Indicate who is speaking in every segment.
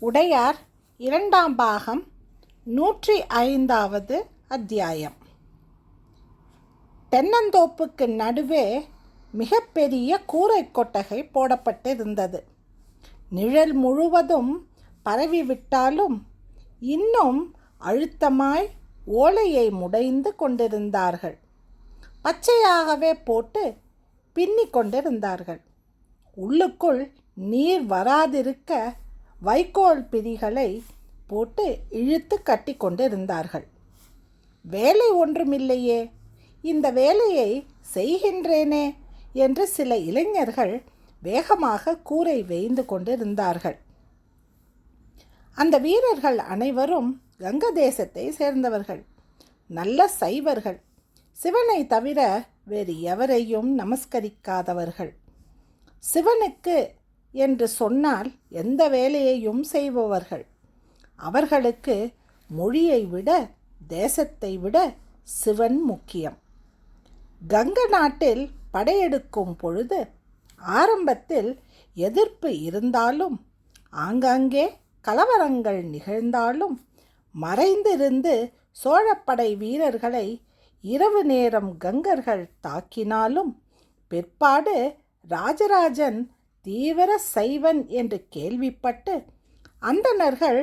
Speaker 1: உடையார் இரண்டாம் பாகம் 105வது அத்தியாயம். தென்னந்தோப்புக்கு நடுவே மிகப்பெரிய கூரை கொட்டகை போடப்பட்டிருந்தது. நிழல் முழுவதும் பரவிவிட்டாலும் இன்னும் அழுத்தமாய் ஓலையை முடைந்து கொண்டிருந்தார்கள். பச்சையாகவே போட்டு பின்னி கொண்டிருந்தார்கள். உள்ளுக்குள் நீர் வராதிருக்க வைக்கோல் பிரிகளை போட்டு இழுத்து கட்டி கொண்டிருந்தார்கள். வேலை ஒன்றுமில்லையே, இந்த வேலையை செய்கின்றேனே என்று சில இளைஞர்கள் வேகமாக கூரை வேய்ந்து கொண்டிருந்தார்கள். அந்த வீரர்கள் அனைவரும் கங்க தேசத்தை சேர்ந்தவர்கள், நல்ல சைவர்கள், சிவனை தவிர வேறு எவரையும் நமஸ்கரிக்காதவர்கள். சிவனுக்கு என்று சொன்னால் எந்த வேலையையும் செய்பவர்கள். அவர்களுக்கு மொழியை விட தேசத்தை விட சிவன் முக்கியம். கங்க நாட்டில் படையெடுக்கும் பொழுது ஆரம்பத்தில் எதிர்ப்பு இருந்தாலும், ஆங்காங்கே கலவரங்கள் நிகழ்ந்தாலும், மறைந்திருந்து சோழப்படை வீரர்களை இரவு நேரம் கங்கர்கள் தாக்கினாலும், பிற்பாடு ராஜராஜன் தீவிர சைவன் என்று கேள்விப்பட்டு அந்தணர்கள்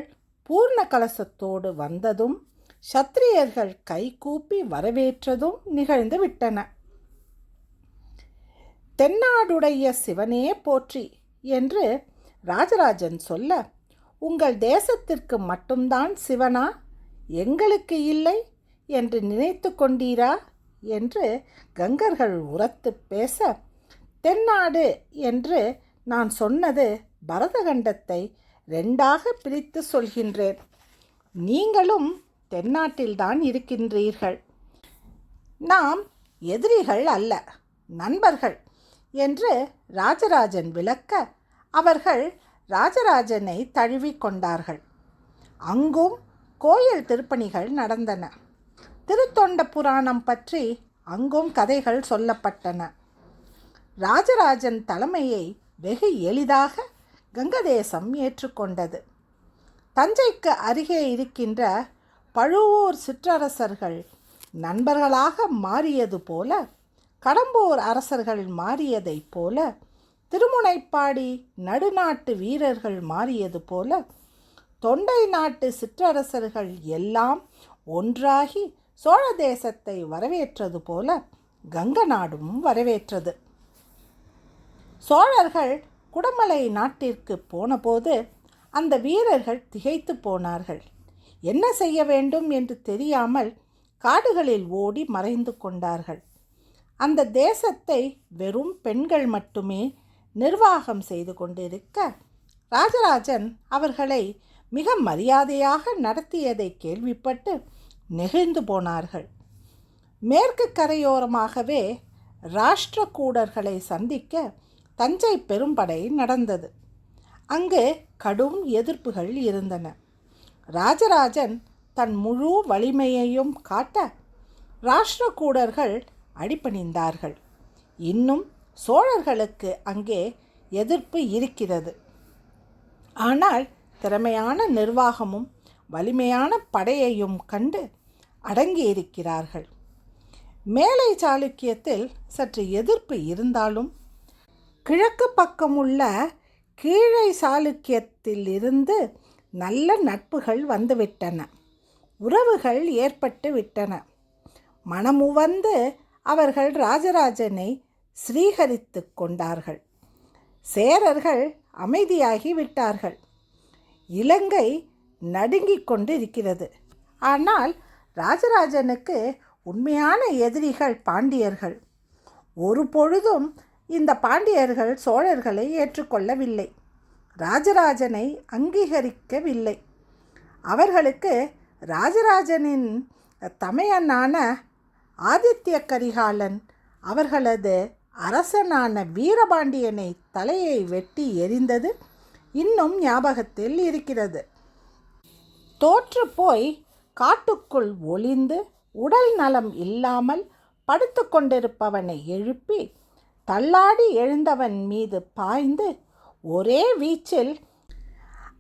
Speaker 1: பூர்ண கலசத்தோடு வந்ததும் சத்திரியர்கள் கைகூப்பி வரவேற்றதும் நிகழ்ந்து விட்டன. தென்னாடுடைய சிவனே போற்றி என்று ராஜராஜன் சொல்ல, உங்கள் தேசத்திற்கு மட்டும்தான் சிவனா, எங்களுக்கு இல்லை என்று நினைத்து கொண்டீரா என்று கங்கர்கள் உரத்து பேச, தென்னாடு என்று நான் சொன்னது பரதகண்டத்தை 2ஆக பிரித்து சொல்கின்றேன். நீங்களும் தென்னாட்டில்தான் இருக்கின்றீர்கள். நாம் எதிரிகள் அல்ல, நண்பர்கள் என்று ராஜராஜன் விளக்க, அவர்கள் ராஜராஜனை தழுவிக்கொண்டார்கள். அங்கும் கோயில் திருப்பணிகள் நடந்தன. திருத்தொண்ட புராணம் பற்றி அங்கும் கதைகள் சொல்லப்பட்டன. ராஜராஜன் தலைமையை வெகு எளிதாக கங்கதேசம் ஏற்றுக்கொண்டது. தஞ்சைக்கு அருகே இருக்கின்ற பழுவூர் சிற்றரசர்கள் நண்பர்களாக மாறியது போல, கடம்பூர் அரசர்கள் மாறியதைப் போல, திருமுனைப்பாடி நடுநாட்டு வீரர்கள் மாறியது போல, தொண்டை நாட்டு சிற்றரசர்கள் எல்லாம் ஒன்றாகி சோழ தேசத்தை வரவேற்றது போல கங்க நாடும் வரவேற்றது. சோழர்கள் குடமலை நாட்டிற்கு போனபோது அந்த வீரர்கள் திகைத்து போனார்கள். என்ன செய்ய வேண்டும் என்று தெரியாமல் காடுகளில் ஓடி மறைந்து கொண்டார்கள். அந்த தேசத்தை வெறும் பெண்கள் மட்டுமே நிர்வாகம் செய்து கொண்டிருக்க, ராஜராஜன் அவர்களை மிக மரியாதையாக நடத்தியதை கேள்விப்பட்டு நெகிழ்ந்து போனார்கள். மேற்கு கரையோரமாகவே ராஷ்டிரகூடர்களை சந்திக்க தஞ்சை பெரும்படை நடந்தது. அங்கு கடும் எதிர்ப்புகள் இருந்தன. ராஜராஜன் தன் முழு வலிமையையும் காட்ட ராஷ்டிரகூடர்கள் அடிபணிந்தார்கள். இன்னும் சோழர்களுக்கு அங்கே எதிர்ப்பு இருக்கிறது. ஆனால் திறமையான நிர்வாகமும் வலிமையான படையையும் கண்டு அடங்கியிருக்கிறார்கள். மேலை சாளுக்கியத்தில் சற்று எதிர்ப்பு இருந்தாலும், கிழக்கு பக்கமுள்ள கீழை சாளுக்கியத்தில் இருந்து நல்ல நட்புகள் வந்துவிட்டன. உறவுகள் ஏற்பட்டு விட்டன. மனமுவந்து அவர்கள் ராஜராஜனை ஸ்ரீகரித்து கொண்டார்கள். சேரர்கள் அமைதியாகி விட்டார்கள். இலங்கை நடுங்கிக் கொண்டு இருக்கிறது. ஆனால் ராஜராஜனுக்கு உண்மையான எதிரிகள் பாண்டியர்கள். ஒரு பொழுதும் இந்த பாண்டியர்கள் சோழர்களை ஏற்றுக்கொள்ளவில்லை, ராஜராஜனை அங்கீகரிக்கவில்லை. அவர்களுக்கு ராஜராஜனின் தமையனான ஆதித்ய கரிகாலன் அவர்களது அரசனான வீரபாண்டியனை தலையை வெட்டி எறிந்தது இன்னும் ஞாபகத்தில் இருக்கிறது. தோற்று போய் காட்டுக்குள் ஒளிந்து உடல் நலம் இல்லாமல் படுத்து கொண்டிருப்பவனை எழுப்பி தள்ளாடி எழுந்தவன் மீது பாய்ந்து ஒரே வீச்சில்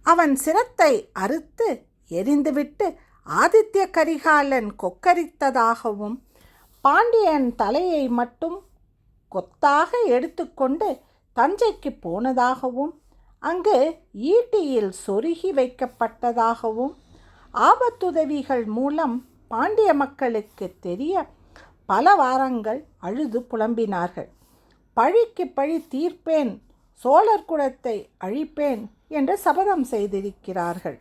Speaker 1: அவன் சிரத்தை அறுத்து எரிந்துவிட்டு ஆதித்ய கரிகாலன் கொக்கரித்ததாகவும் பாண்டியன் தலையை மட்டும் கொத்தாக எடுத்துக்கொண்டு தஞ்சைக்கு போனதாகவும் அங்கு ஈட்டியில் சொருகி வைக்கப்பட்டதாகவும் ஆபத்துதவிகள் மூலம் பாண்டிய மக்களுக்கு தெரிய பல வாரங்கள் அழுது புலம்பினார்கள். பழிக்கு பழி தீர்ப்பேன், சோழர் குலத்தை அழிப்பேன் என்று சபதம் செய்திருக்கிறார்கள்.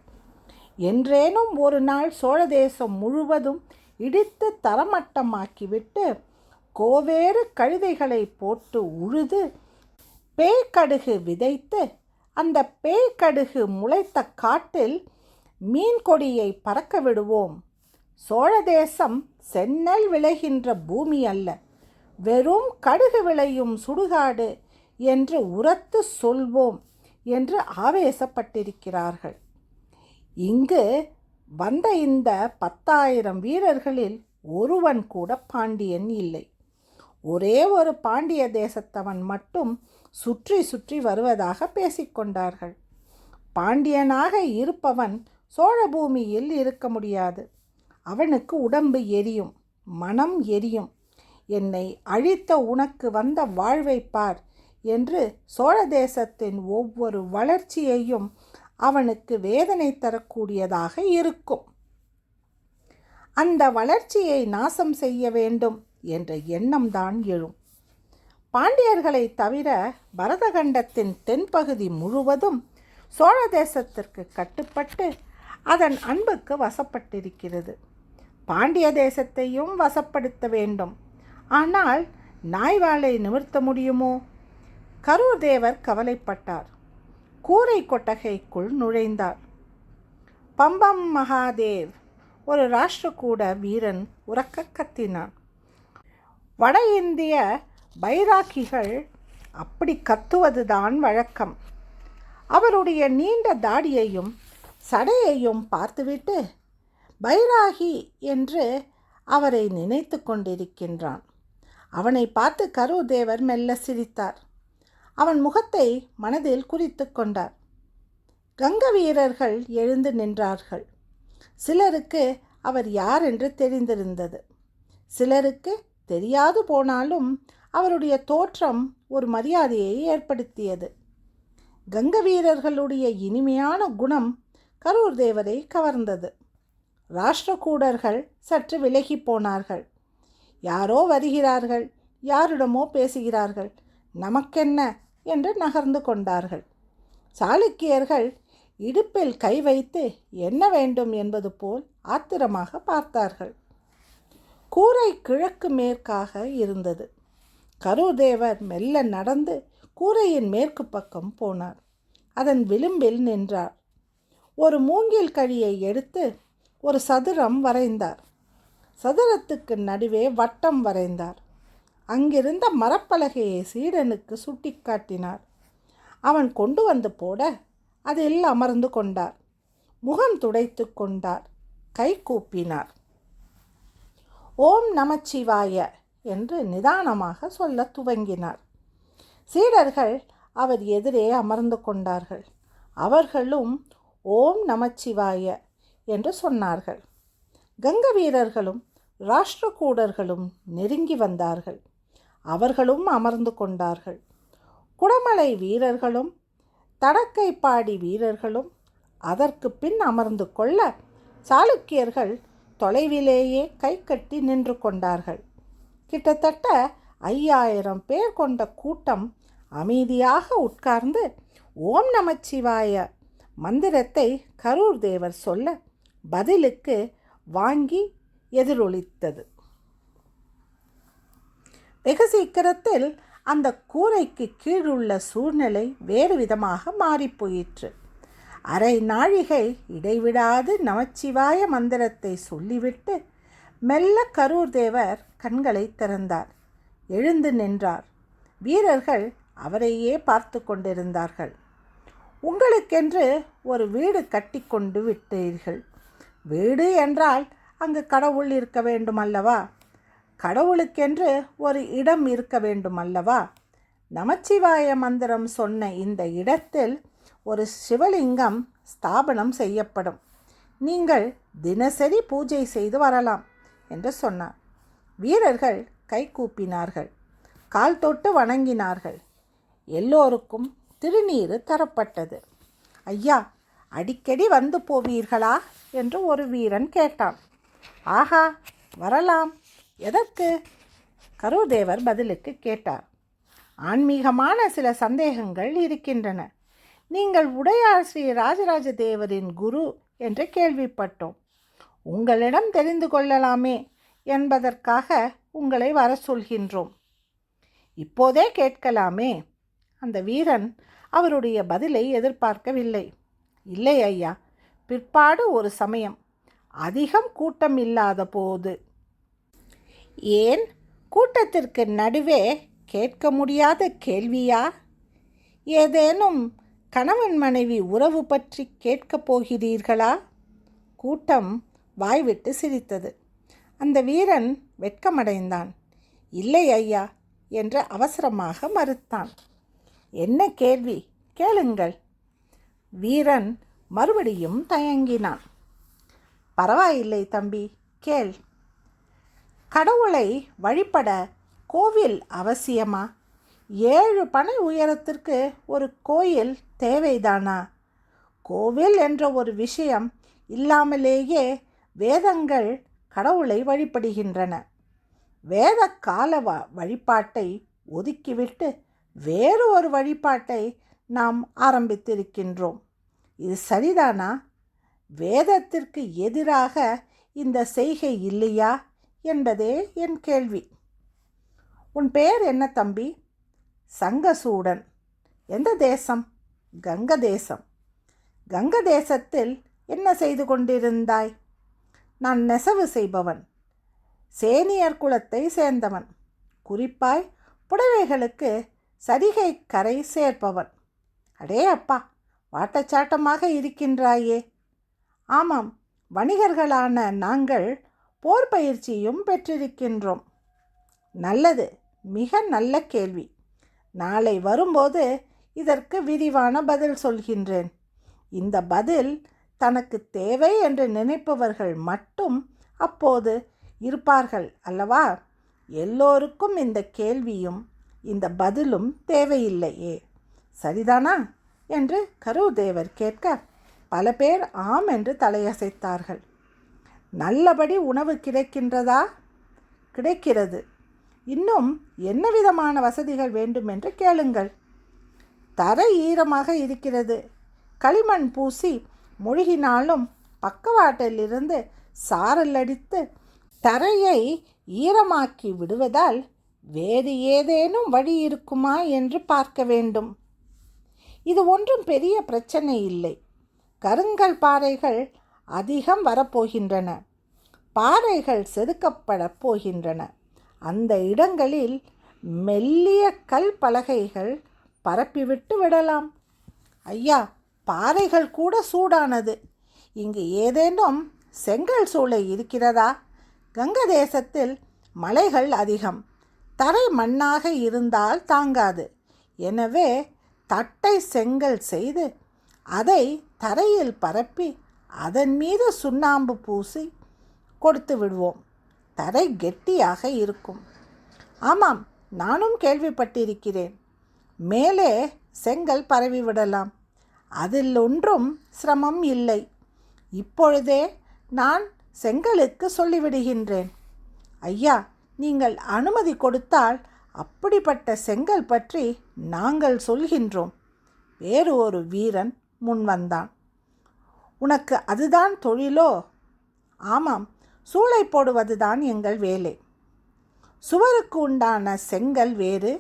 Speaker 1: என்றேனும் ஒரு நாள் சோழ தேசம் முழுவதும் இடித்து தரமட்டமாக்கிவிட்டு கோவேறு கழுதைகளை போட்டு உழுது பேய்கடுகு விதைத்து அந்த பேய்கடுகு முளைத்த காட்டில் மீன் கொடியை பறக்க விடுவோம். சோழ தேசம் செந்நெல் விளைகின்ற பூமி அல்ல, வெறும் கடுகு விளையும் சுடுகாடு என்று உரத்து சொல்வோம் என்று ஆவேசப்பட்டிருக்கிறார்கள். இங்கு வந்த இந்த 10,000 வீரர்களில் ஒருவன் கூட பாண்டியன் இல்லை. ஒரே ஒரு பாண்டிய தேசத்தவன் மட்டும் சுற்றி சுற்றி வருவதாக பேசிக்கொண்டார்கள். பாண்டியனாக இருப்பவன் சோழ பூமியில் இருக்க முடியாது. அவனுக்கு உடம்பு எரியும், மனம் எரியும். என்னை அழித்த உனக்கு வந்த வாழ்வை பார் என்று சோழ தேசத்தின் ஒவ்வொரு வளர்ச்சியையும் அவனுக்கு வேதனை தரக்கூடியதாக இருக்கும். அந்த வளர்ச்சியை நாசம் செய்ய வேண்டும் என்ற எண்ணம்தான் எழும். பாண்டியர்களை தவிர பரதகண்டத்தின் தென்பகுதி முழுவதும் சோழ தேசத்திற்கு கட்டுப்பட்டு அதன் அன்புக்கு வசப்பட்டிருக்கிறது. பாண்டிய தேசத்தையும் வசப்படுத்த வேண்டும். ஆனால் நாய்வாலை நிமிர்த்த முடியுமோ? கரூர் தேவர் கவலைப்பட்டார். கூரை கொட்டகைக்குள் நுழைந்தார். பம்பம் மகாதேவ், ஒரு ராஷ்டிரகூட வீரன் உரக்க கத்தினான். வட இந்திய பைராக்கிகள் அப்படி கத்துவதுதான் வழக்கம். அவருடைய நீண்ட தாடியையும் சடையையும் பார்த்துவிட்டு பைராகி என்று அவரை நினைத்து கொண்டிருக்கின்றான். அவனை பார்த்து கரூர் தேவர் மெல்ல சிரித்தார். அவன் முகத்தை மனதில் குறித்து கொண்டார். கங்க வீரர்கள் எழுந்து நின்றார்கள். சிலருக்கு அவர் யார் என்று தெரிந்திருந்தது, சிலருக்கு தெரியாது போனாலும் அவருடைய தோற்றம் ஒரு மரியாதையை ஏற்படுத்தியது. கங்க வீரர்களுடைய இனிமையான குணம் கரூர் தேவரை கவர்ந்தது. ராஷ்டிரகூடர்கள் சற்று விலகி போனார்கள். யாரோ வருகிறார்கள், யாரிடமோ பேசுகிறார்கள், நமக்கென்ன என்று நகர்ந்து கொண்டார்கள். சாளுக்கியர்கள் இடுப்பில் கை வைத்து என்ன வேண்டும் என்பது போல் ஆத்திரமாக பார்த்தார்கள். கூரை கிழக்கு மேற்காக இருந்தது. கரூர் தேவர் மெல்ல நடந்து கூரையின் மேற்கு பக்கம் போனார். அதன் விளிம்பில் நின்றார். ஒரு மூங்கில் கழியை எடுத்து ஒரு சதுரம் வரைந்தார். சதுரத்துக்கு நடுவே வட்டம் வரைந்தார். அங்கிருந்த மரப்பலகையை சீடனுக்கு சுட்டிக்காட்டினார். அவன் கொண்டு வந்து போட அதில் அமர்ந்து கொண்டார். முகம் துடைத்து கொண்டார். கை கூப்பினார். ஓம் நமச்சிவாய என்று நிதானமாக சொல்ல துவங்கினார். சீடர்கள் அவர் எதிரே அமர்ந்து கொண்டார்கள். அவர்களும் ஓம் நமச்சிவாய என்று சொன்னார்கள். கங்க வீரர்களும் ராஷ்டிரகூடர்களும் நெருங்கி வந்தார்கள். அவர்களும் அமர்ந்து கொண்டார்கள். குடமலை வீரர்களும் தடக்கைப்பாடி வீரர்களும் அதற்கு பின் அமர்ந்து கொள்ள சாளுக்கியர்கள் தொலைவிலேயே கை கட்டி நின்று கொண்டார்கள். கிட்டத்தட்ட 5000 பேர் கொண்ட கூட்டம் அமைதியாக உட்கார்ந்து ஓம் நமச்சிவாய மந்திரத்தை கரூர் தேவர் சொல்ல பதிலுக்கு வாங்கி எதிரொலித்தது. வெகு சீக்கிரத்தில் அந்த கூரைக்கு கீழுள்ள சூழ்நிலை வேறு விதமாக மாறிப்போயிற்று. அரை நாழிகை இடைவிடாது நமச்சிவாய மந்திரத்தை சொல்லிவிட்டு மெல்ல கரூர் தேவர் கண்களை திறந்தார். எழுந்து நின்றார். வீரர்கள் அவரையே பார்த்து கொண்டிருந்தார்கள். உங்களுக்கென்று ஒரு வீடு கட்டி கொண்டு விட்டீர்கள். வீடு என்றால் அங்கு கடவுள் இருக்க வேண்டும் அல்லவா? கடவுளுக்கென்று ஒரு இடம் இருக்க வேண்டும் அல்லவா? நமச்சிவாய மந்திரம் சொன்ன இந்த இடத்தில் ஒரு சிவலிங்கம் ஸ்தாபனம் செய்யப்படும். நீங்கள் தினசரி பூஜை செய்து வரலாம் என்று சொன்னார். வீரர்கள் கைகூப்பினார்கள், கால் தொட்டு வணங்கினார்கள். எல்லோருக்கும் திருநீறு தரப்பட்டது. ஐயா, அடிக்கடி வந்து போவீர்களா என்று ஒரு வீரன் கேட்டான். ஆஹா, வரலாம். எதற்கு? கரூர்தேவர் பதிலுக்கு கேட்டார். ஆன்மீகமான சில சந்தேகங்கள் இருக்கின்றன. நீங்கள் உடையார் ஸ்ரீ ராஜராஜ தேவரின் குரு என்று கேள்விப்பட்டோம். உங்களிடம் தெரிந்து கொள்ளலாமே என்பதற்காக உங்களை வர சொல்கின்றோம். இப்போதே கேட்கலாமே. அந்த வீரன் அவருடைய பதிலை எதிர்பார்க்கவில்லை. இல்லை ஐயா, பிற்பாடு ஒரு சமயம், அதிகம் கூட்டம் இல்லாத போது. ஏன், கூட்டத்திற்கு நடுவே கேட்க முடியாத கேள்வியா? ஏதேனும் கணவன் மனைவி உறவு பற்றி கேட்கப் போகிறீர்களா? கூட்டம் வாய்விட்டு சிரித்தது. அந்த வீரன் வெட்கமடைந்தான். இல்லை ஐயா என்று அவசரமாக மறுத்தான். என்ன கேள்வி? கேளுங்கள். வீரன் மறுபடியும் தயங்கினான். பரவாயில்லை தம்பி, கேள். கடவுளை வழிபட கோவில் அவசியமா? 7 பனை உயரத்திற்கு ஒரு கோயில் தேவைதானா? கோவில் என்ற ஒரு விஷயம் இல்லாமலேயே வேதங்கள் கடவுளை வழிபடுகின்றன. வேத கால வழிபாட்டை ஒதுக்கிவிட்டு வேறு ஒரு வழிபாட்டை நாம் ஆரம்பித்திருக்கின்றோம். இது சரிதானா? வேதத்திற்கு எதிராக இந்த செய்கை இல்லையா என்பதே என் கேள்வி. உன் பெயர் என்ன தம்பி? சங்கசூடன். எந்த தேசம்? கங்க தேசம். கங்க தேசத்தில் என்ன செய்து கொண்டிருந்தாய்? நான் நெசவு செய்பவன். சேனியர் குலத்தை சேர்ந்தவன். குறிப்பாய் புடவைகளுக்கு சரிகை கரை சேர்ப்பவன். அடே அப்பா, வாட்டச்சாட்டமாக இருக்கின்றாயே. ஆமாம், வணிகர்களான நாங்கள் போர் பயிற்சியும் பெற்றிருக்கின்றோம். நல்லது, மிக நல்ல கேள்வி. நாளை வரும்போது இதற்கு விரிவான பதில் சொல்கின்றேன். இந்த பதில் தனக்கு தேவை என்று நினைப்பவர்கள் மட்டும் அப்போது இருப்பார்கள் அல்லவா? எல்லோருக்கும் இந்த கேள்வியும் இந்த பதிலும் தேவையில்லையே, சரிதானா என்று கரூர்தேவர் கேட்க பல பேர் ஆம் என்று தலையசைத்தார்கள். நல்லபடி உணவு கிடைக்கின்றதா? கிடைக்கிறது. இன்னும் என்ன விதமான வசதிகள் வேண்டும் என்று கேளுங்கள். தரை ஈரமாக இருக்கிறது. களிமண் பூசி மொழிகினாலும் பக்கவாட்டிலிருந்து சாரல் அடித்து தரையை ஈரமாக்கி விடுவதால் வேறு ஏதேனும் வழி இருக்குமா என்று பார்க்க வேண்டும். இது ஒன்றும் பெரிய பிரச்சனை இல்லை. கருங்கல் பாறைகள் அதிகம் வரப்போகின்றன. பாறைகள் செதுக்கப்பட போகின்றன. அந்த இடங்களில் மெல்லிய கல் பலகைகள் பரப்பிவிட்டு விடலாம். ஐயா, பாறைகள் கூட சூடானது. இங்கு ஏதேனும் செங்கல் சூளை இருக்கிறதா? கங்க தேசத்தில் மலைகள் அதிகம். தரை மண்ணாக இருந்தால் தாங்காது. எனவே தட்டை செங்கல் செய்து அதை தரையில் பரப்பி அதன் மீது சுண்ணாம்பு பூசி கொடுத்து விடுவோம். தரை கெட்டியாக இருக்கும். ஆமாம், நானும் கேள்விப்பட்டிருக்கிறேன். மேலே செங்கல் பரவிவிடலாம். அதில் ஒன்றும் சிரமம் இல்லை. இப்பொழுதே நான் செங்கலுக்கு சொல்லிவிடுகின்றேன். ஐயா, நீங்கள் அனுமதி கொடுத்தால் அப்படிப்பட்ட செங்கல் பற்றி நாங்கள் சொல்கின்றோம். வேறு ஒரு வீரன் முன் வந்தான். உனக்கு அதுதான் தொழிலோ? ஆமாம், சூளை போடுவதுதான் எங்கள் வேலை. சுவருக்கு உண்டான செங்கல் வேறு,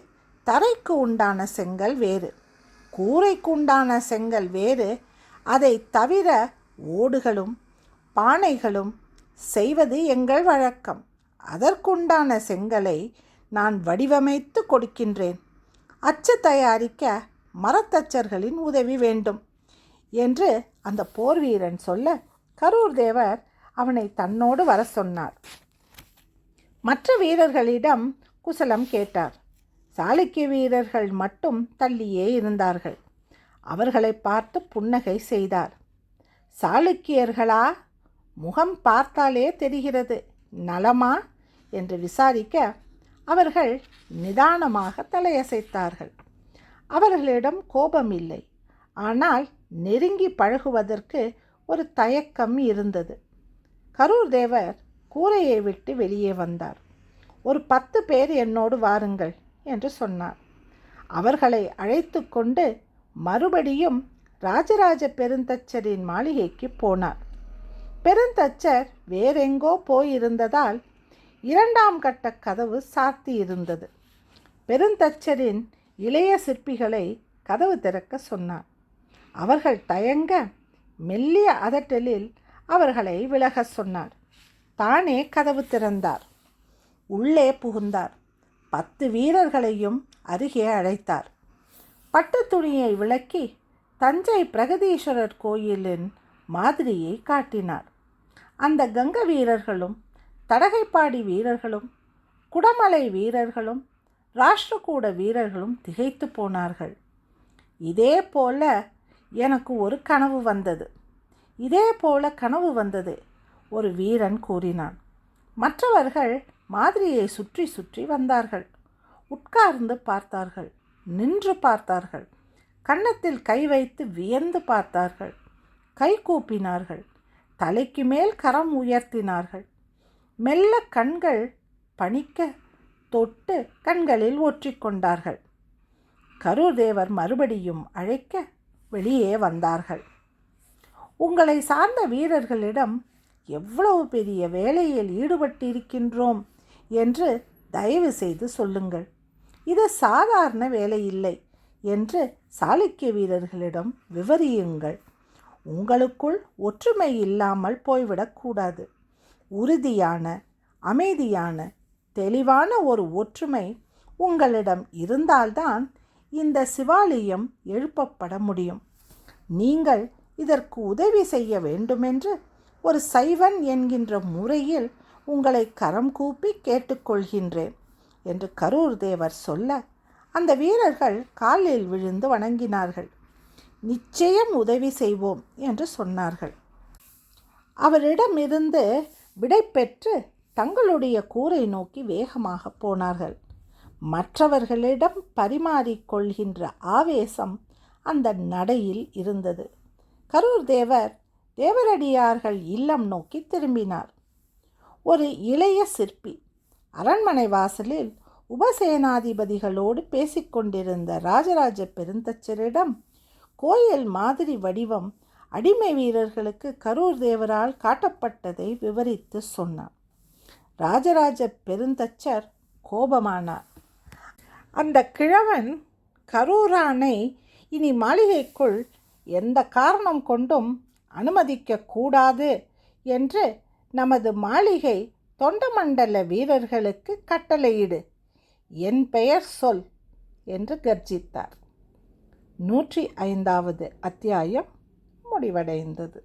Speaker 1: தரைக்கு உண்டான செங்கல் வேறு, கூரைக்கு உண்டான செங்கல் வேறு. அதை தவிர ஓடுகளும் பானைகளும் செய்வது எங்கள் வழக்கம். அதற்குண்டான செங்கலை நான் வடிவமைத்து கொடுக்கின்றேன். அச்சு தயாரிக்க மரத்தச்சர்களின் உதவி வேண்டும் என்று அந்த போர் வீரன் சொல்ல கரூர்தேவர் அவனை தன்னோடு வர சொன்னார். மற்ற வீரர்களிடம் குசலம் கேட்டார். சாளுக்கிய வீரர்கள் மட்டும் தள்ளியே இருந்தார்கள். அவர்களை பார்த்து புன்னகை செய்தார். சாளுக்கியர்களா? முகம் பார்த்தாலே தெரிகிறது. நலமா என்று விசாரிக்க அவர்கள் நிதானமாக தலையசைத்தார்கள். அவர்களிடம் கோபம் இல்லை, ஆனால் நெருங்கி பழகுவதற்கு ஒரு தயக்கம் இருந்தது. கரூர் தேவர் கூரையை விட்டு வெளியே வந்தார். ஒரு 10 பேர் என்னோடு வாருங்கள் என்று சொன்னார். அவர்களை அழைத்து கொண்டு மறுபடியும் ராஜராஜ பெருந்தச்சரின் மாளிகைக்கு போனார். பெருந்தச்சர் வேறெங்கோ போயிருந்ததால் 2ஆம் கட்ட கதவு சாத்தியிருந்தது. பெருந்தச்சரின் இளைய சிற்பிகளை கதவு திறக்க சொன்னார். அவர்கள் தயங்க மெல்லிய அதட்டலில் அவர்களை விலக சொன்னார். தானே கதவு திறந்தார். உள்ளே புகுந்தார். 10 வீரர்களையும் அருகே அழைத்தார். பட்டு துணியை விளக்கி தஞ்சை பிரகதீஸ்வரர் கோயிலின் மாதிரியை காட்டினார். அந்த கங்க வீரர்களும் தடகைப்பாடி வீரர்களும் குடமலை வீரர்களும் ராஷ்டிரகூட வீரர்களும் திகைத்து போனார்கள். இதே போல எனக்கு ஒரு கனவு வந்தது, இதே போல கனவு வந்தது, ஒரு வீரன் கூறினான். மற்றவர்கள் மாதிரியை சுற்றி சுற்றி வந்தார்கள். உட்கார்ந்து பார்த்தார்கள், நின்று பார்த்தார்கள், கன்னத்தில் கை வைத்து வியந்து பார்த்தார்கள், கை கூப்பினார்கள், தலைக்கு மேல் கரம் உயர்த்தினார்கள். மெல்ல கண்கள் பணிக்க தொட்டு கண்களில் ஒற்றிக்கொண்டார்கள். கரூர் தேவர் மறுபடியும் அழைக்க வெளியே வந்தார்கள். உங்களை சார்ந்த வீரர்களிடம் எவ்வளவு பெரிய வேலையில் ஈடுபட்டிருக்கின்றோம் என்று தயவு செய்து சொல்லுங்கள். இது சாதாரண வேலை இல்லை என்று சாளுக்கிய வீரர்களிடம் விவரியுங்கள். உங்களுக்குள் ஒற்றுமை இல்லாமல் போய்விடக்கூடாது. உறுதியான, அமைதியான, தெளிவான ஒரு ஒற்றுமை உங்களிடம் இருந்தால்தான் இந்த சிவாலயம் எழுப்பப்பட முடியும். நீங்கள் இதற்கு உதவி செய்ய வேண்டுமென்று ஒரு சைவன் என்கின்ற முறையில் உங்களை கரம் கூப்பி கேட்டுக்கொள்கின்றேன் என்று கரூர் தேவர் சொல்ல, அந்த வீரர்கள் காலில் விழுந்து வணங்கினார்கள். நிச்சயம் உதவி செய்வோம் என்று சொன்னார்கள். அவரிடமிருந்து விடை பெற்று தங்களுடைய கூரை நோக்கி வேகமாக போனார்கள். மற்றவர்களிடம் பரிமாறிக்கொள்கின்ற ஆவேசம் அந்த நடையில் இருந்தது. கரூர் தேவர் தேவரடியார்கள் இல்லம் நோக்கி திரும்பினார். ஒரு இளைய சிற்பி அரண்மனை வாசலில் உபசேனாதிபதிகளோடு பேசிக்கொண்டிருந்த ராஜராஜ பெருந்தச்சரிடம் கோயில் மாதிரி வடிவம் அடிமை வீரர்களுக்கு கரூர் தேவரால் காட்டப்பட்டதை விவரித்து சொன்னார். ராஜராஜ பெருந்தச்சர் கோபமானார். அந்த கிழவன் கரூரானை இனி மாளிகைக்குள் எந்த காரணம் கொண்டும் அனுமதிக்கக்கூடாது என்று நமது மாளிகை தொண்டமண்டல வீரர்களுக்கு கட்டளையிடு. என் பெயர் சொல் என்று கர்ஜித்தார். 105வது அத்தியாயம் முடிவடைந்தது.